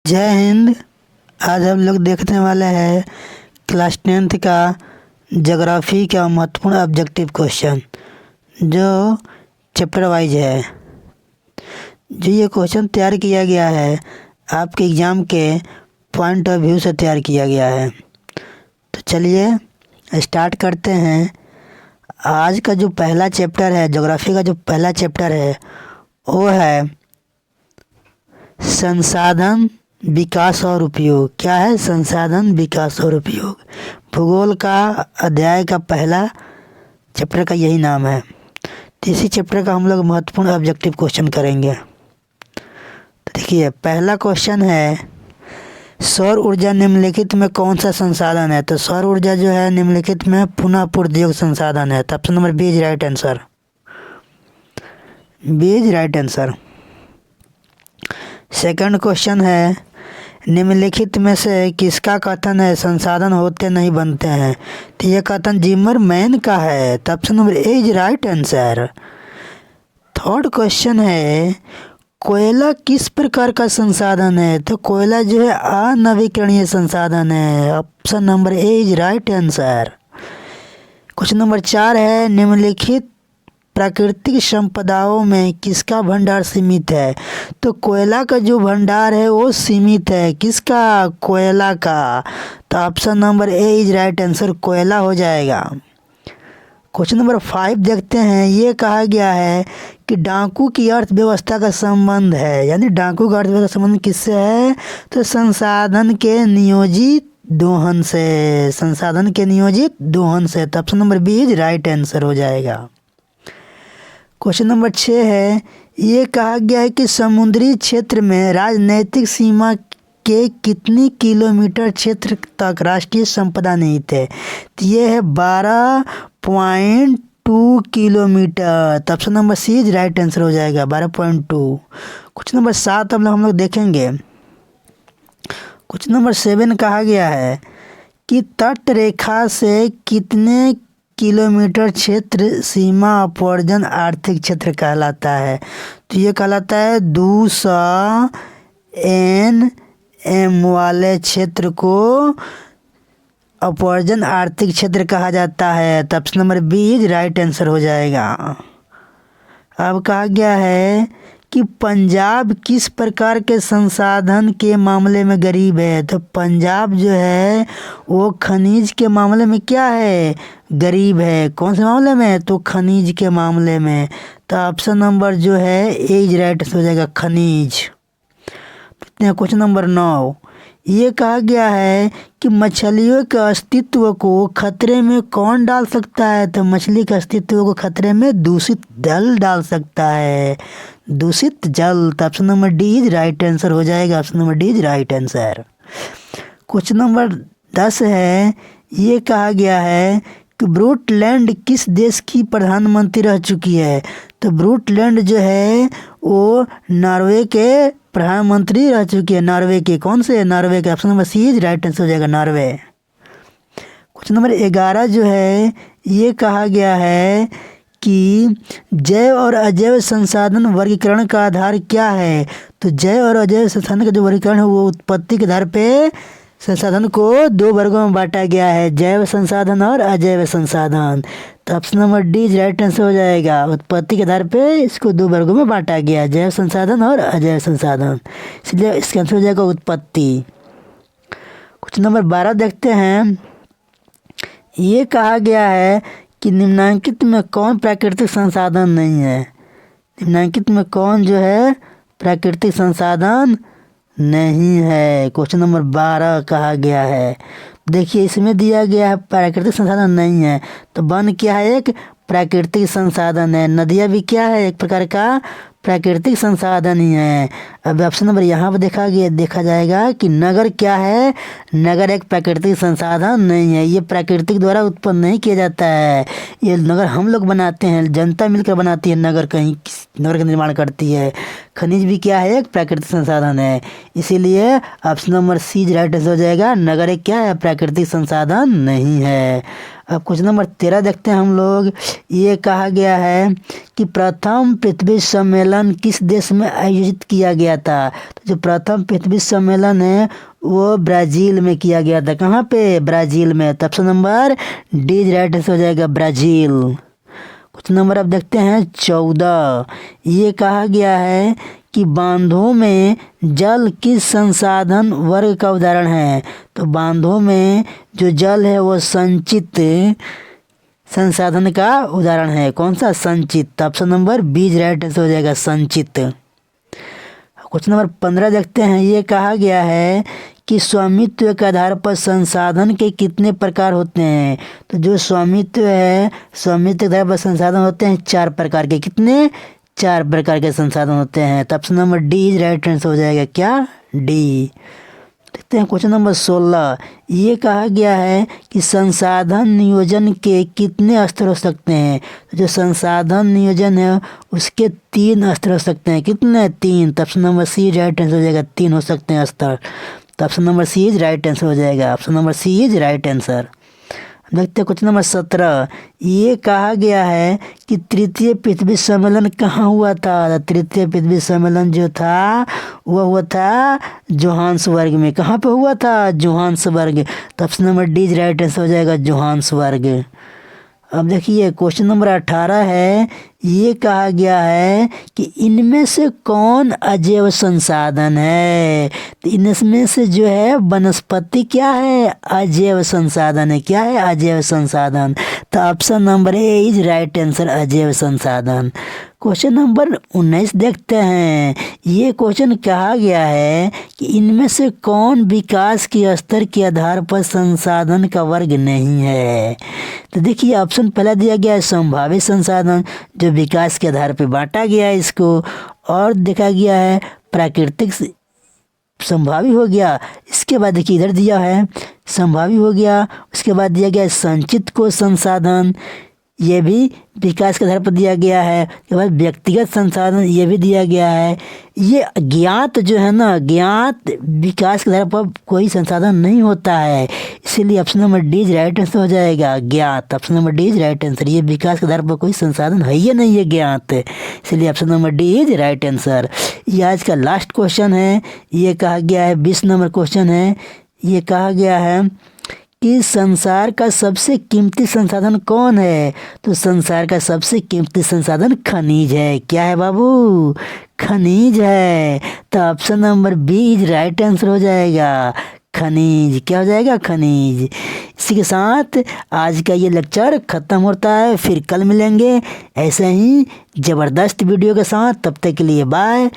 जय हिंद। आज हम लोग देखने वाले हैं क्लास 10th का ज्योग्राफी का महत्वपूर्ण ऑब्जेक्टिव क्वेश्चन जो चैप्टर वाइज है। जो ये क्वेश्चन तैयार किया गया है आपके एग्ज़ाम के पॉइंट ऑफ व्यू से तैयार किया गया है। तो चलिए स्टार्ट करते हैं। आज का जो पहला चैप्टर है, ज्योग्राफी का जो पहला चैप्टर है वो है संसाधन, विकास और उपयोग। क्या है? संसाधन, विकास और उपयोग। भूगोल का अध्याय का पहला चैप्टर का यही नाम है। तो इसी चैप्टर का हम लोग महत्वपूर्ण ऑब्जेक्टिव क्वेश्चन करेंगे। तो देखिए पहला क्वेश्चन है, सौर ऊर्जा निम्नलिखित में कौन सा संसाधन है? तो सौर ऊर्जा जो है निम्नलिखित में पुनः पूर्ति योग्य संसाधन है। तो option number B is right answer. B is right answer. Second question है, निम्नलिखित में से किसका कथन है संसाधन होते नहीं बनते हैं? तो यह कथन जिमरमैन का है। तो option number A is right answer. Third question है, कोयला किस प्रकार का संसाधन है? तो कोयला जो है अनवीकरणीय संसाधन है। Option number A is right answer. Question number 4 है, निम्नलिखित प्राकृतिक संपदाओं में किसका भंडार सीमित है? तो कोयला का जो भंडार है वो सीमित है। किसका? कोयला का। तो option number A is right answer, कोयला हो जाएगा। क्वेश्चन नंबर 5 देखते हैं। ये कहा गया है कि डाकू की अर्थव्यवस्था का संबंध है, यानी डाकू का अर्थव्यवस्था का संबंध किससे है? तो संसाधन के नियोजित दोहन से। संसाधन के नियोजित दोहन से। तो option number B is right answer हो जाएगा। क्वेश्चन नंबर 6 है, ये कहा गया है कि समुद्री क्षेत्र में राजनैतिक सीमा के कितनी किलोमीटर क्षेत्र तक राष्ट्रीय संपदा निहित है? तो ये है 12.2 किलोमीटर। तो option number C is right answer हो जाएगा, 12.2। क्वेश्चन नंबर 7 हम लोग देखेंगे। क्वेश्चन नंबर 7 कहा गया है कि तट रेखा से कितने किलोमीटर क्षेत्र सीमा अपवर्जन आर्थिक क्षेत्र कहलाता है? तो ये कहलाता है 200 NM वाले क्षेत्र को अपवर्जन आर्थिक क्षेत्र कहा जाता है। तो option number B is right answer हो जाएगा। अब कहा गया है कि पंजाब किस प्रकार के संसाधन के मामले में गरीब है? तो पंजाब जो है वो खनिज के मामले में क्या है? गरीब है। कौन से मामले में? तो खनिज के मामले में। तो ऑप्शन नंबर जो है ए इज राइट हो जाएगा, खनिज। क्वेश्चन नंबर 9, ये कहा गया है कि मछलियों के अस्तित्व को खतरे में कौन डाल सकता है? तो मछली के अस्तित्व को खतरे में दूषित जल डाल सकता है। दूषित जल। तो option number D is right answer हो जाएगा। Option number D is right answer. Question number 10 है, ये कहा गया है कि ब्रूटलैंड किस देश की प्रधानमंत्री रह चुकी है? तो ब्रूटलैंड जो है वो नॉर्वे के प्रधानमंत्री रह चुकी है। नॉर्वे के। कौन से? नॉर्वे के। Option number C is right answer हो जाएगा, नॉर्वे। क्वेश्चन नंबर 11 जो है, ये कहा गया है कि जैव और अजैव संसाधन वर्गीकरण का आधार क्या है? तो जैव और अजैव संसाधन का जो वर्गीकरण है वो उत्पत्ति के आधार पे संसाधन को 2 वर्गों में बांटा गया है, जैव संसाधन और अजैव संसाधन। तो option number D is right answer हो जाएगा। उत्पत्ति के आधार पे इसको 2 वर्गों में बांटा गया, जैव संसाधन और अजैव संसाधन, इसलिए इसका आंसर हो जाएगा उत्पत्ति। क्वेश्चन नंबर 12 देखते हैं। ये कहा गया है कि निम्नलिखित में कौन प्राकृतिक संसाधन नहीं है? निम्नलिखित में कौन जो है प्राकृतिक संसाधन नहीं है? क्वेश्चन नंबर 12 कहा गया है। देखिए इसमें दिया गया है प्राकृतिक संसाधन नहीं है, तो वन क्या है? एक प्राकृतिक संसाधन है। नदियाँ भी क्या है? एक प्रकार का प्राकृतिक संसाधन ही है। अब ऑप्शन नंबर यहाँ पर देखा जाएगा कि नगर क्या है? नगर एक प्राकृतिक संसाधन नहीं है। ये प्राकृतिक द्वारा उत्पन्न नहीं किया जाता है। ये नगर हम लोग बनाते हैं, जनता मिलकर बनाती है नगर, कहीं नगर का निर्माण करती है। खनिज भी क्या है? एक प्राकृतिक संसाधन है। इसीलिए ऑप्शन नंबर सी राइट हो जाएगा, नगर एक क्या है? प्राकृतिक संसाधन नहीं है। अब क्वेश्चन नंबर 13 देखते हैं हम लोग। ये कहा गया है कि प्रथम पृथ्वी सम्मेलन किस देश में आयोजित किया गया था। तो जो प्रथम पृथ्वी सम्मेलन है वो ब्राज़ील में किया गया था। कहाँ पे? ब्राज़ील में। तो option number D right answer हो जाएगा, ब्राज़ील। कुछ नंबर अब देखते हैं 14। ये कहा गया है कि बांधों में जल किस संसाधन वर्ग का उदाहरण है। तो बांधों में जो जल है वो संचित संसाधन का उदाहरण है। कौन सा? संचित। Option number B right answer हो जाएगा, संचित। क्वेश्चन नंबर 15 देखते हैं। ये कहा गया है कि स्वामित्व के आधार पर संसाधन के कितने प्रकार होते हैं। तो जो स्वामित्व है, स्वामित्व के आधार पर संसाधन होते हैं 4 प्रकार के। कितने? 4 प्रकार के संसाधन होते हैं। तो option number D right answer हो जाएगा, क्या? डी। देखते हैं क्वेश्चन नंबर 16। ये कहा गया है कि संसाधन नियोजन के कितने स्तर हो सकते हैं। तो जो संसाधन नियोजन है उसके 3 स्तर हो सकते हैं। कितने? 3। तो option number C right answer हो जाएगा, 3 हो सकते हैं स्तर। तो option number C is right answer हो जाएगा, option number C is right answer. देखते हैं क्वेश्चन नंबर 17। ये कहा गया है कि तृतीय पृथ्वी सम्मेलन कहाँ हुआ था। तृतीय पृथ्वी सम्मेलन जो था वह हुआ था जोहान्सबर्ग में। कहाँ पे हुआ था? जोहान्सबर्ग। तो option number D right answer हो जाएगा, जोहान्सबर्ग। अब देखिए क्वेश्चन नंबर 18 है। ये कहा गया है कि इनमें से कौन अजैव संसाधन है। तो इनमें से जो है वनस्पति क्या है? अजैव संसाधन है। क्या है? अजैव संसाधन। तो option number A is right answer, अजैव संसाधन। क्वेश्चन नंबर 19 देखते हैं। ये क्वेश्चन कहा गया है कि इनमें से कौन विकास के स्तर के आधार पर संसाधन का वर्ग नहीं है। तो देखिए ऑप्शन पहला दिया गया है संभावित संसाधन, जो विकास के आधार पर बांटा गया है इसको। और देखा गया है प्राकृतिक संभावी हो गया। इसके बाद देखिए इधर दिया है संभावी हो गया। उसके बाद दिया गया है संचित को संसाधन, ये भी विकास के आधार पर दिया गया है। उसके बाद व्यक्तिगत संसाधन, ये भी दिया गया है। ये ज्ञात जो है ना, ज्ञात विकास के आधार पर कोई संसाधन नहीं होता है, इसीलिए option number D right answer हो जाएगा, ज्ञात। Option number D right answer. ये विकास के आधार पर कोई संसाधन है ही नहीं है, ज्ञात, इसलिए option number D is right answer. ये आज का लास्ट क्वेश्चन है। ये कहा गया है 20 नंबर क्वेश्चन है। ये कहा गया है कि संसार का सबसे कीमती संसाधन कौन है। तो संसार का सबसे कीमती संसाधन खनिज है। क्या है बाबू? खनिज है। तो option number B is right answer हो जाएगा, खनिज। क्या हो जाएगा? खनिज। इसी के साथ आज का ये लेक्चर ख़त्म होता है। फिर कल मिलेंगे ऐसे ही ज़बरदस्त वीडियो के साथ। तब तक के लिए बाय।